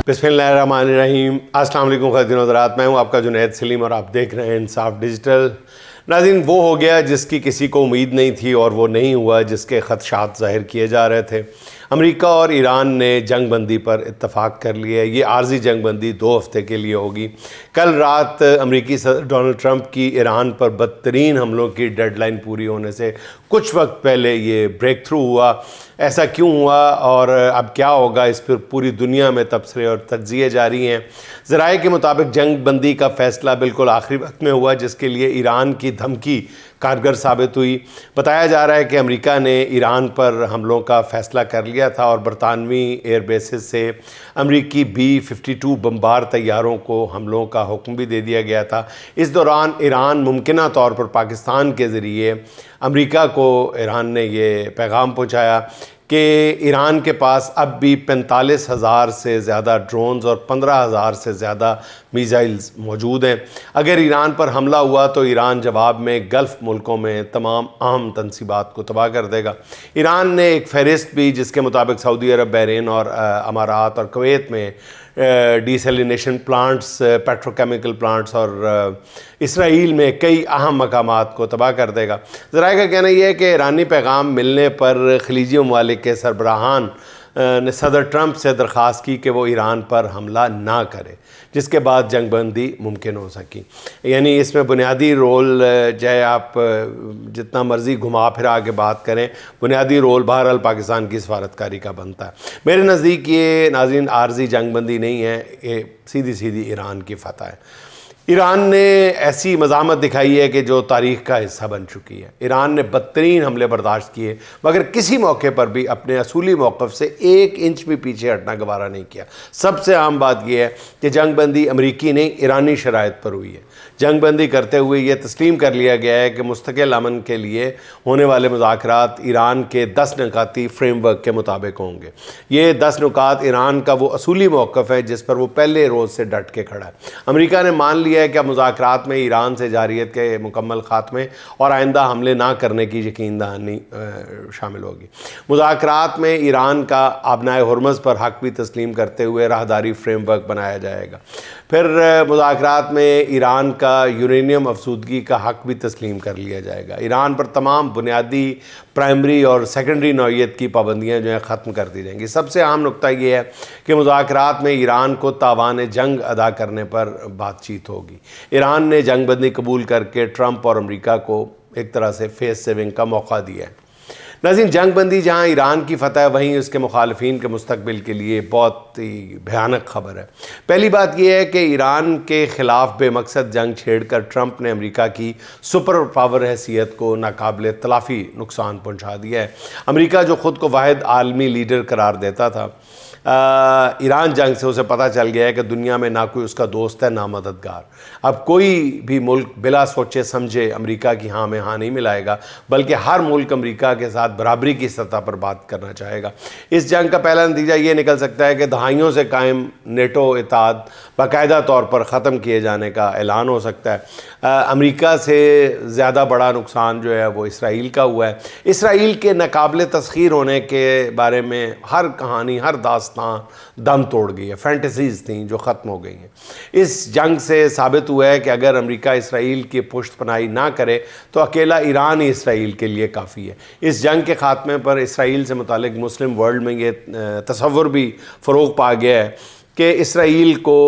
बिस्मिल्लाहिर्रहमानिर्रहीम। अस्सलाम वालेकुम ख़वातीन व हज़रात, मैं हूँ आपका जुनैद सलीम और आप देख रहे हैं इंसाफ डिजिटल। नाज़रीन, वो हो गया जिसकी किसी को उम्मीद नहीं थी और वो नहीं हुआ जिसके ख़दशात ज़ाहिर किए जा रहे थे। अमेरिका और ईरान ने जंग बंदी पर इत्तफ़ाक़ कर लिया। ये आर्ज़ी जंग बंदी 2 हफ़्ते के लिए होगी। कल रात अमेरिकी सदर डोनाल्ड ट्रंप की ईरान पर बदतरीन हमलों की डेडलाइन पूरी होने से कुछ वक्त पहले ये ब्रेक थ्रू हुआ। ऐसा क्यों हुआ और अब क्या होगा, इस पर पूरी दुनिया में तबसरे और तज्ज़िये जारी हैं। ज़राए के मुताबिक जंग बंदी का फ़ैसला बिल्कुल आखिरी वक्त में हुआ, जिसके लिए ईरान की धमकी कारगर साबित हुई। बताया जा रहा है कि अमेरिका ने ईरान पर हमलों का फ़ैसला कर लिया था और बरतानवी एयर बेसिस से अमेरिकी B-52 बम्बार तैयारों को हमलों का हुक्म भी दे दिया गया था। इस दौरान ईरान मुमकिना तौर पर पाकिस्तान के ज़रिए अमेरिका को ईरान ने ये पैगाम पहुँचाया कि ईरान के पास अब भी 45,000 से ज़्यादा ड्रोन्स और 15,000 से ज़्यादा मिसाइल्स मौजूद हैं। अगर ईरान पर हमला हुआ तो ईरान जवाब में गल्फ़ मुल्कों में तमाम अहम तनसीबात को तबाह कर देगा। ईरान ने एक फ़हरिस्त भी, जिसके मुताबिक सऊदी अरब, बहरीन और अमारात और कुवैत में डिसैलिनेशन प्लांट्स, पेट्रोकेमिकल प्लांट्स और इसराइल में कई अहम मकामात को तबाह कर देगा। ज़राए का कहना यह है कि ईरानी पैगाम मिलने पर खलीजी ममालिक के सरबराहान ने सदर ट्रंप से दरख्वास्त की कि वो ईरान पर हमला ना करे, जिसके बाद जंग बंदी मुमकिन हो सकी। यानी इसमें बुनियादी रोल, चाहे आप जितना मर्ज़ी घुमा फिरा के बात करें, बुनियादी रोल बहरहाल पाकिस्तान की सफारतकारी का बनता है। मेरे नज़दीक ये नाज़रीन आर्ज़ी जंग बंदी नहीं है, ये सीधी सीधी ईरान की फ़तह है। ईरान ने ऐसी मज़ामत दिखाई है कि जो तारीख़ का हिस्सा बन चुकी है। ईरान ने बदतरीन हमले बर्दाश्त किए, मगर किसी मौके पर भी अपने असूली मौक़िफ़ से 1 इंच भी पीछे हटना गवारा नहीं किया। सबसे अहम बात यह है कि जंग बंदी अमरीकी नहीं, ईरानी शराइत पर हुई है। जंग बंदी करते हुए ये तस्लीम कर लिया गया है कि मुस्तकिल अमन के लिए होने वाले मुज़ाकरात ईरान के 10 नुकाती फ्रेमवर्क के मुताबिक होंगे। ये 10 नुकात ईरान का वो असूली मौक़िफ़ है जिस पर वो पहले रोज़ से डट के खड़ा है। अमेरिका ने मान लिया है कि मुज़ाकरात में ईरान से जारियत के मुकम्मल ख़ात्मे और आइंदा हमले ना करने की यकीन दहानी शामिल होगी। मुज़ाकरात में ईरान का आबनाए हुर्मुज़ पर हक़ भी तस्लीम करते हुए राहदारी फ्रेमवर्क बनाया जाएगा। फिर मुज़ाकरात में ईरान का यूरेनियम अफसूदगी का हक़ भी तस्लीम कर लिया जाएगा। ईरान पर तमाम बुनियादी, प्राइमरी और सेकेंडरी नौइयत की पाबंदियाँ जो हैं ख़त्म कर दी जाएंगी। सबसे अहम नुक्ता ये है कि मुज़ाकरात में ईरान को तावान जंग अदा करने पर बातचीत होगी। ईरान ने जंग बंदी कबूल करके ट्रंप और अमेरिका को एक तरह से फेस सेविंग का मौका दिया है। नाज़रीन, जंग बंदी जहाँ ईरान की फ़तह है, वहीं उसके मुखालिफिन के मुस्तकबिल के लिए बहुत ही भयानक खबर है। पहली बात यह है कि ईरान के ख़िलाफ़ बेमकसद जंग छेड़कर ट्रंप ने अमेरिका की सुपर पावर हैसियत को नाकाबिल तलाफ़ी नुकसान पहुँचा दिया है। अमेरिका जो ख़ुद को वाहिद आलमी लीडर करार देता था, ईरान जंग से उसे पता चल गया है कि दुनिया में ना कोई उसका दोस्त है ना मददगार। अब कोई भी मुल्क बिला सोचे समझे अमेरिका की हाँ में हाँ नहीं मिलाएगा, बल्कि हर मुल्क अमेरिका के साथ बराबरी की सतह पर बात करना चाहेगा। इस जंग का पहला नतीजा ये निकल सकता है कि दहाइयों से कायम नेटो इत्तेहाद बाकायदा तौर पर ख़त्म किए जाने का ऐलान हो सकता है। अमेरिका से ज़्यादा बड़ा नुकसान जो है वो इसराइल का हुआ है। इसराइल के नाकाबिल तस्खीर होने के बारे में हर कहानी, हर दास्तान दम तोड़ गई है। फैंटेसीज़ थी जो ख़त्म हो गई हैं। इस जंग से साबित हुआ है कि अगर अमेरिका इसराइल की पुश्त पनाही ना करे तो अकेला ईरान ही इसराइल के लिए काफ़ी है। इस जंग के ख़ात्मे पर इसराइल से मुतालिक मुस्लिम वर्ल्ड में ये तसव्वुर भी फ़रोग़ पा गया है कि इसराइल को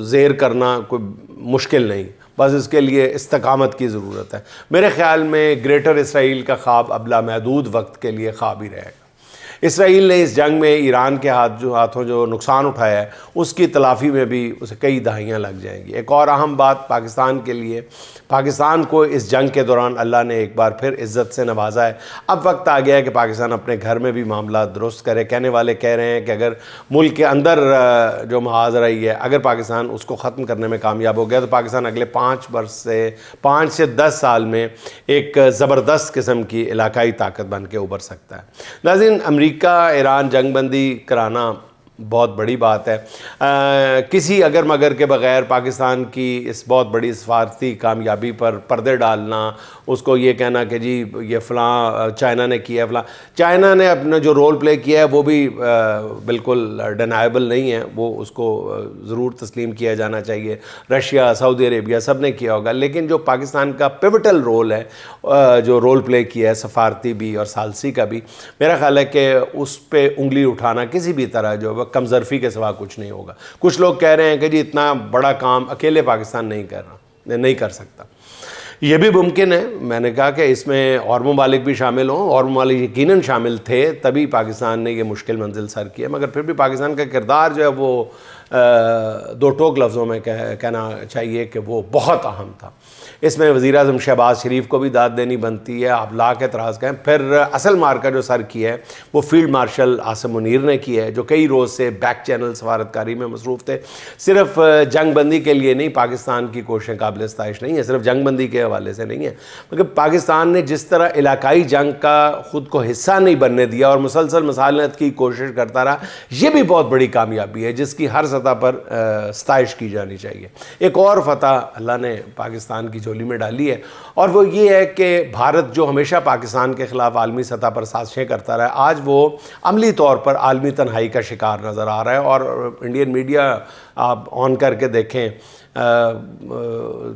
ज़ेर करना कोई मुश्किल नहीं, बस इसके लिए इस्तकामत की ज़रूरत है। मेरे ख़्याल में ग्रेटर इसराइल का ख्वाब अब लामहदूद वक्त के लिए ख्वाब ही रहेगा। इसराइल ने इस जंग में ईरान के हाथों जो नुकसान उठाया है उसकी तलाफ़ी में भी उसे कई दहाइयाँ लग जाएंगी। एक और अहम बात पाकिस्तान के लिए, पाकिस्तान को इस जंग के दौरान अल्लाह ने एक बार फिर इज़्ज़त से नवाजा है। अब वक्त आ गया है कि पाकिस्तान अपने घर में भी मामला दुरुस्त करे। कहने वाले कह रहे हैं कि अगर मुल्क के अंदर जो मुहाज़रा ही है, अगर पाकिस्तान उसको ख़त्म करने में कामयाब हो गया तो पाकिस्तान अगले 5 से 10 साल में एक ज़बरदस्त किस्म की इलाकाई ताकत बन के उभर सकता है। नाज़रीन, अमेरिका ईरान जंग बंदी कराना बहुत बड़ी बात है। किसी अगर मगर के बग़ैर पाकिस्तान की इस बहुत बड़ी सफारती कामयाबी पर पर्दे डालना, اس کو یہ کہنا کہ جی یہ فلاں چائنا نے کیا ہے فلاں. چائنا نے اپنا جو رول پلے کیا ہے وہ بھی بالکل ڈینائبل نہیں ہے, وہ اس کو ضرور تسلیم کیا جانا چاہیے. رشیا, سعودی عربیہ سب نے کیا ہوگا, لیکن جو پاکستان کا پیوٹل رول ہے, جو رول پلے کیا ہے سفارتی بھی اور ثالثی کا بھی, میرا خیال ہے کہ اس پہ انگلی اٹھانا کسی بھی طرح جو ہے کم ظرفی کے سوا کچھ نہیں ہوگا. کچھ لوگ کہہ رہے ہیں کہ جی اتنا بڑا کام اکیلے پاکستان نہیں کر سکتا. یہ بھی ممکن ہے. میں نے کہا کہ اس میں اور ممالک بھی شامل ہوں, اور ممالک یقیناً شامل تھے تبھی پاکستان نے یہ مشکل منزل سر کی ہے, مگر پھر بھی پاکستان کا کردار جو ہے وہ دو ٹوک لفظوں میں کہنا چاہیے کہ وہ بہت اہم تھا. اس میں وزیر اعظم شہباز شریف کو بھی داد دینی بنتی ہے. آپ لاکھ اعتراض کریں, پھر اصل مارکا جو سر کی ہے وہ فیلڈ مارشل عاصم منیر نے کی ہے, جو کئی روز سے بیک چینل سفارتکاری میں مصروف تھے. صرف جنگ بندی کے لیے نہیں, پاکستان کی کوششیں قابل ستائش نہیں ہے, صرف جنگ بندی کے حوالے سے نہیں ہے, مگر پاکستان نے جس طرح علاقائی جنگ کا خود کو حصہ نہیں بننے دیا اور مسلسل مصالحت کی کوشش کرتا رہا, یہ بھی بہت بڑی کامیابی ہے جس کی ہر سطح پر ستائش کی جانی چاہیے. ایک اور فتح اللہ نے پاکستان کی جھولی میں ڈالی ہے, اور وہ یہ ہے کہ بھارت جو ہمیشہ پاکستان کے خلاف عالمی سطح پر سازشیں کرتا رہا ہے, آج وہ عملی طور پر عالمی تنہائی کا شکار نظر آ رہا ہے. اور انڈین میڈیا آپ آن کر کے دیکھیں,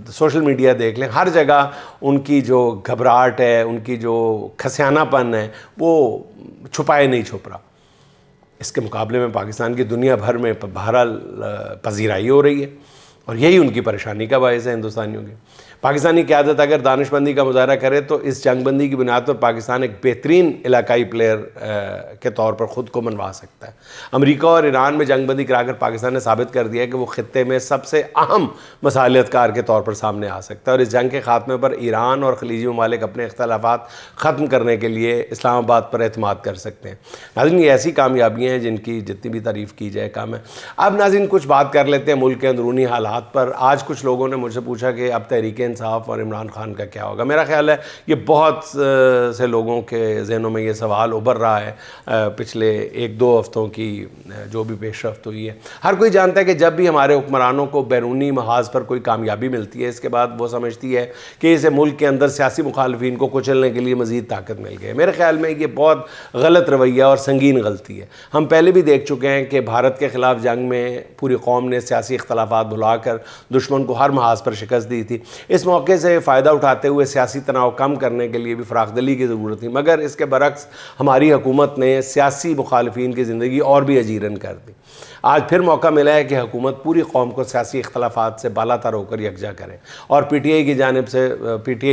سوشل میڈیا دیکھ لیں, ہر جگہ ان کی جو گھبراہٹ ہے, ان کی جو کھسیانہ پن ہے, وہ چھپائے نہیں چھپ رہا. اس کے مقابلے میں پاکستان کی دنیا بھر میں بہرحال پذیرائی ہو رہی ہے, اور یہی ان کی پریشانی کا باعث ہے ہندوستانیوں کی. پاکستانی قیادت اگر دانش مندی کا مظاہرہ کرے تو اس جنگ بندی کی بنیاد پر پاکستان ایک بہترین علاقائی پلیئر کے طور پر خود کو منوا سکتا ہے. امریکہ اور ایران میں جنگ بندی کرا کر پاکستان نے ثابت کر دیا ہے کہ وہ خطے میں سب سے اہم مصالحت کار کے طور پر سامنے آ سکتا ہے, اور اس جنگ کے خاتمے پر ایران اور خلیجی ممالک اپنے اختلافات ختم کرنے کے لیے اسلام آباد پر اعتماد کر سکتے ہیں. ناظرین, یہ ایسی کامیابیاں ہیں جن کی جتنی بھی تعریف کی جائے کم ہے. اب ناظرین کچھ بات کر لیتے ہیں ملک کے اندرونی حالات پر. آج کچھ لوگوں نے مجھ سے پوچھا کہ اب تحریک انصاف اور عمران خان کا کیا ہوگا. میرا خیال ہے یہ بہت سے لوگوں کے ذہنوں میں یہ سوال ابھر رہا ہے پچھلے ایک دو ہفتوں کی جو بھی پیش رفت ہوئی ہے. ہر کوئی جانتا ہے کہ جب بھی ہمارے حکمرانوں کو بیرونی محاذ پر کوئی کامیابی ملتی ہے, اس کے بعد وہ سمجھتی ہے کہ اسے ملک کے اندر سیاسی مخالفین کو کچلنے کے لیے مزید طاقت مل گئی. میرے خیال میں یہ بہت غلط رویہ اور سنگین غلطی ہے. ہم پہلے بھی دیکھ چکے ہیں کہ بھارت کے خلاف جنگ میں پوری قوم نے سیاسی اختلافات بھلا کر دشمن کو ہر محاذ پر شکست دی تھی. اس موقع سے فائدہ اٹھاتے ہوئے سیاسی تناؤ کم کرنے کے لیے بھی فراخ دلی کی ضرورت تھی, مگر اس کے برعکس ہماری حکومت نے سیاسی مخالفین کی زندگی اور بھی اجیرن کر دی. آج پھر موقع ملا ہے کہ حکومت پوری قوم کو سیاسی اختلافات سے بالا تر ہو کر یکجا کرے اور پی ٹی آئی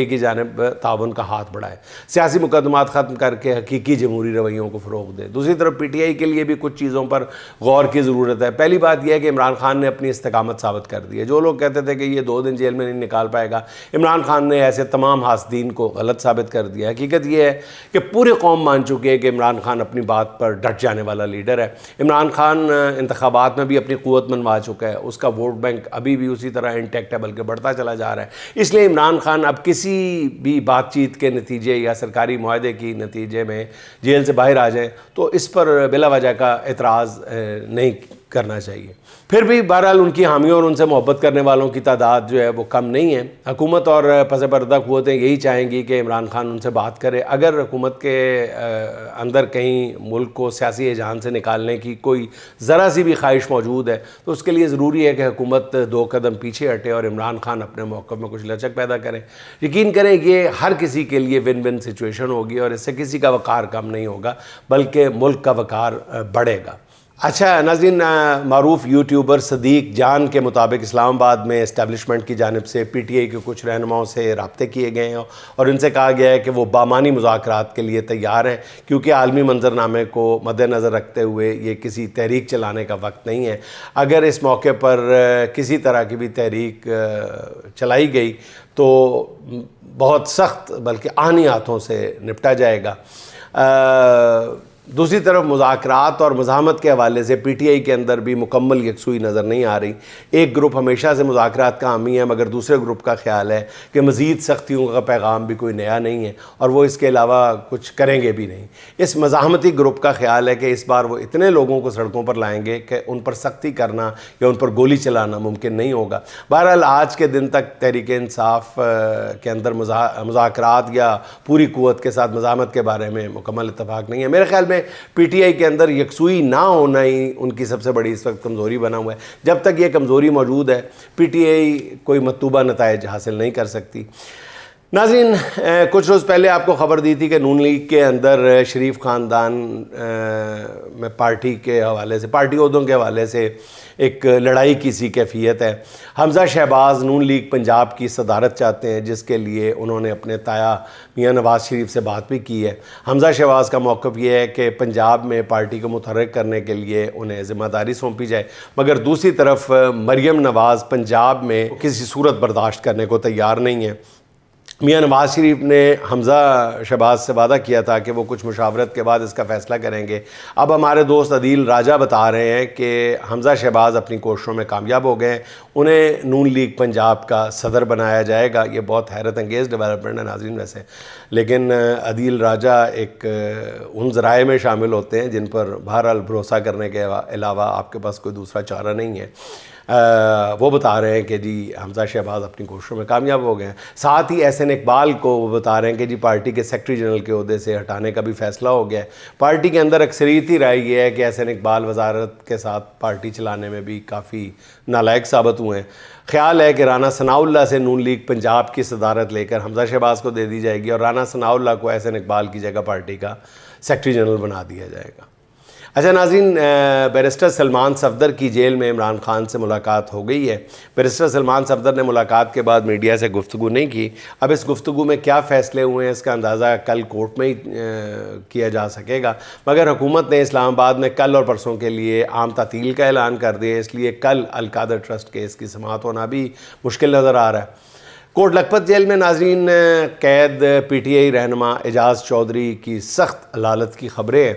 کی جانب تعاون کا ہاتھ بڑھائے, سیاسی مقدمات ختم کر کے حقیقی جمہوری رویوں کو فروغ دے. دوسری طرف پی ٹی آئی کے لیے بھی کچھ چیزوں پر غور کی ضرورت ہے. پہلی بات یہ ہے کہ عمران خان نے اپنی استقامت ثابت کر دی ہے. جو لوگ کہتے تھے کہ یہ 2 دن جیل میں نہیں نکال پائے گا, عمران خان نے ایسے تمام حاسدین کو غلط ثابت کر دیا. حقیقت یہ ہے کہ پوری قوم مان چکی ہے کہ عمران خان اپنی بات پر ڈٹ جانے والا لیڈر ہے. عمران خان انتخابات میں بھی اپنی قوت منوا چکا ہے, اس کا ووٹ بینک ابھی بھی اسی طرح انٹیکٹ ہے بلکہ بڑھتا چلا جا رہا ہے. اس لیے عمران خان اب کسی بھی بات چیت کے نتیجے یا سرکاری معاہدے کی نتیجے میں جیل سے باہر آ جائیں تو اس پر بلا وجہ کا اعتراض نہیں کرنا چاہیے. پھر بھی بہرحال ان کی حامیوں اور ان سے محبت کرنے والوں کی تعداد جو ہے وہ کم نہیں ہے. حکومت اور پس پردہ قوتیں یہی چاہیں گی کہ عمران خان ان سے بات کرے. اگر حکومت کے اندر کہیں ملک کو سیاسی اذہان سے نکالنے کی کوئی ذرا سی بھی خواہش موجود ہے تو اس کے لیے ضروری ہے کہ حکومت 2 قدم پیچھے ہٹے اور عمران خان اپنے موقف میں کچھ لچک پیدا کریں. یقین کریں یہ ہر کسی کے لیے ون ون سچویشن ہوگی اور اس سے کسی کا وقار کم نہیں ہوگا بلکہ ملک کا وقار بڑھے گا. اچھا ناظرین, معروف یوٹیوبر صدیق جان کے مطابق اسلام آباد میں اسٹیبلشمنٹ کی جانب سے پی ٹی آئی کے کچھ رہنماؤں سے رابطے کیے گئے ہیں اور ان سے کہا گیا ہے کہ وہ بامانی مذاکرات کے لیے تیار ہیں, کیونکہ عالمی منظرنامے کو مد نظر رکھتے ہوئے یہ کسی تحریک چلانے کا وقت نہیں ہے. اگر اس موقع پر کسی طرح کی بھی تحریک چلائی گئی تو بہت سخت بلکہ آہنی ہاتھوں سے نپٹا جائے گا. दूसरी तरफ मुज़ाकरात और मज़ाहमत के हवाले से PTI के अंदर भी मुकम्मल यकसुई नज़र नहीं आ रही। एक ग्रुप हमेशा से मुज़ाकरात का हामी है, मगर दूसरे ग्रुप का ख्याल है कि मज़ीद सख्तियों का पैगाम भी कोई नया नहीं है और वो इसके अलावा कुछ करेंगे भी नहीं। इस मज़ाहमती ग्रुप का ख्याल है कि इस बार वो इतने लोगों को सड़कों पर लाएंगे कि उन पर सख्ती करना या उन पर गोली चलाना मुमकिन नहीं होगा। बहरहाल आज के दिन तक तहरीक इंसाफ के अंदर मुज़ाकरात या पूरी क़ुव्वत के साथ मज़ाहमत के बारे में मुकम्मल इत्तफाक नहीं है। मेरे ख्याल में PTI के अंदर यकसुई ना होना ही उनकी सबसे बड़ी इस वक्त कमज़ोरी बना हुआ है। जब तक ये कमज़ोरी मौजूद है PTI कोई मतलूबा नताइज हासिल नहीं कर सकती। नाज़रीन, कुछ रोज़ पहले आपको ख़बर दी थी कि नून लीग के अंदर शरीफ ख़ानदान में पार्टी के हवाले से, पार्टी ओहदों के हवाले से एक लड़ाई की सी कैफियत है। हमज़ा शहबाज नून लीग पंजाब की सदारत चाहते हैं, जिसके लिए उन्होंने अपने ताया मियां नवाज़ शरीफ से बात भी की है। हमज़ा शहबाज का मौक़िफ़ ये है कि पंजाब में पार्टी को मुतहर्रिक करने के लिए उन्हें ज़िम्मेदारी सौंपी जाए, मगर दूसरी तरफ मरियम नवाज़ पंजाब में किसी सूरत बर्दाश्त करने को तैयार नहीं है। मियां नवाज़ शरीफ ने हमज़ा शहबाज से वादा किया था कि वो कुछ मुशावरत के बाद इसका फ़ैसला करेंगे। अब हमारे दोस्त अदील राजा बता रहे हैं कि हमज़ा शहबाज अपनी कोशिशों में कामयाब हो गए, उन्हें नून लीग पंजाब का सदर बनाया जाएगा। ये बहुत हैरत अंगेज़ डेवलपमेंट है नाज़रीन वैसे, लेकिन अदील राजा एक उन ज़राए में शामिल होते हैं जिन पर बहरहाल भरोसा करने के अलावा आपके पास कोई दूसरा चारा नहीं है। वो बता रहे हैं कि जी हमज़ा शहबाज अपनी कोशिशों में कामयाब हो गए हैं। साथ ही SN इकबाल को वो बता रहे हैं कि जी पार्टी के सेक्रेटरी जनरल के ओहदे से हटाने का भी फ़ैसला हो गया है। पार्टी के अंदर अक्सरियती राय ये है कि SN इकबाल वज़ारत के साथ पार्टी चलाने में भी काफ़ी नालायक साबित हुए हैं। ख्याल है कि राना सनाउल्लाह से नून लीग पंजाब की सदारत लेकर हमज़ा शहबाज को दे दी जाएगी और राना सनाउल्लाह को SN इकबाल की जगह पार्टी का सेक्रेटरी जनरल बना दिया जाएगा। अच्छा नाज़रीन, बैरिस्टर सलमान सफदर की जेल में इमरान खान से मुलाकात हो गई है। बैरिस्टर सलमान सफदर ने मुलाकात के बाद मीडिया से गुफ्तगू नहीं की। अब इस गुफ्तगू में क्या फ़ैसले हुए हैं इसका अंदाज़ा कल कोर्ट में ही किया जा सकेगा, मगर हुकूमत ने इस्लामाबाद में कल और परसों के लिए आम तातील का ऐलान कर दिया, इसलिए कल अल-कादर ट्रस्ट केस की समाअत होना भी मुश्किल नज़र आ रहा है। कोट लखपत जेल में नाज़रीन कैद PTI रहनुमा एजाज़ चौधरी की सख्त अदालत की ख़बरें हैं,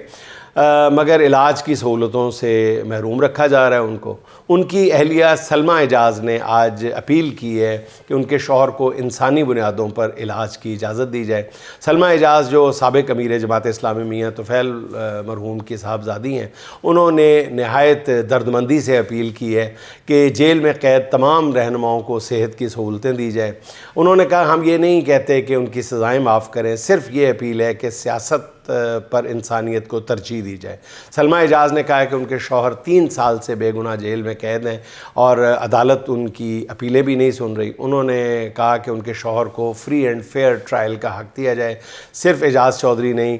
मगर इलाज की सहूलतों से महरूम रखा जा रहा है उनको। उनकी अहलिया सलमा एजाज़ ने आज अपील की है कि उनके शौहर को इंसानी बुनियादों पर इलाज की इजाज़त दी जाए। सलमा एजाज़ जो साबिक़ अमीर जमात इस्लामी मियां तुफ़ैल मरहूम की साहबजादी हैं, उन्होंने नहायत दर्दमंदी से अपील की है कि जेल में क़ैद तमाम रहनुमाओं को सेहत की सहूलतें दी जाए। उन्होंने कहा हम ये नहीं कहते कि उनकी सज़ाएँ माफ़ करें, सिर्फ़ ये अपील है कि सियासत पर इंसानियत को तरजीह दी जाए। सलमा एजाज़ ने कहा है कि उनके शौहर 3 साल से बेगुनाह जेल में कैद हैं और अदालत उनकी अपीलें भी नहीं सुन रही। उन्होंने कहा कि उनके शौहर को फ्री एंड फेयर ट्रायल का हक़ दिया जाए। सिर्फ एजाज़ चौधरी नहीं,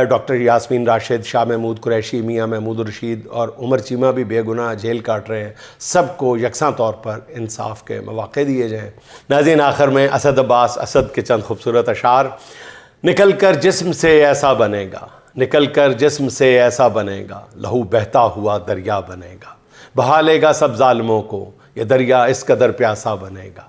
डॉक्टर यास्मीन राशिद, शाह महमूद कुरैशी, मियां महमूद रशीद और उमर चीमा भी बेगुनाह जेल काट रहे हैं। सबको यकसा तौर पर इंसाफ के मौक़े दिए जाएँ। नाज़रीन, आखिर में असद अब्बास असद के चंद खूबसूरत अशार। निकल कर जिस्म से ऐसा बनेगा, निकल कर जिस्म से ऐसा बनेगा, लहू बहता हुआ दरिया बनेगा, बहा लेगा सब जालिमों को, ये दरिया इस कदर प्यासा बनेगा।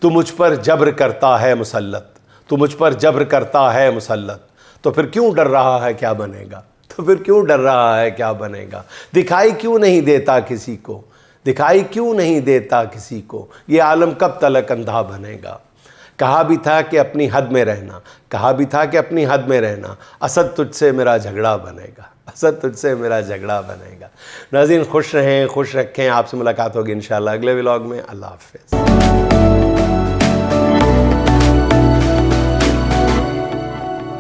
तू मुझ पर जब्र करता है मुसल्लत, तू मुझ पर जब्र करता है मुसल्लत, तो फिर क्यों डर रहा है क्या बनेगा, तो फिर क्यों डर रहा है क्या बनेगा। दिखाई क्यों नहीं देता किसी को, दिखाई क्यों नहीं देता किसी को, ये आलम कब तलक अंधा बनेगा। कहा भी था कि अपनी हद में रहना, कहा भी था कि अपनी हद में रहना, असद तुझसे मेरा झगड़ा बनेगा, असद तुझसे मेरा झगड़ा बनेगा। नाज़रीन, खुश रहें, खुश रखें। आपसे मुलाकात होगी इंशाअल्लाह अगले व्लॉग में। अल्लाह हाफ़िज़।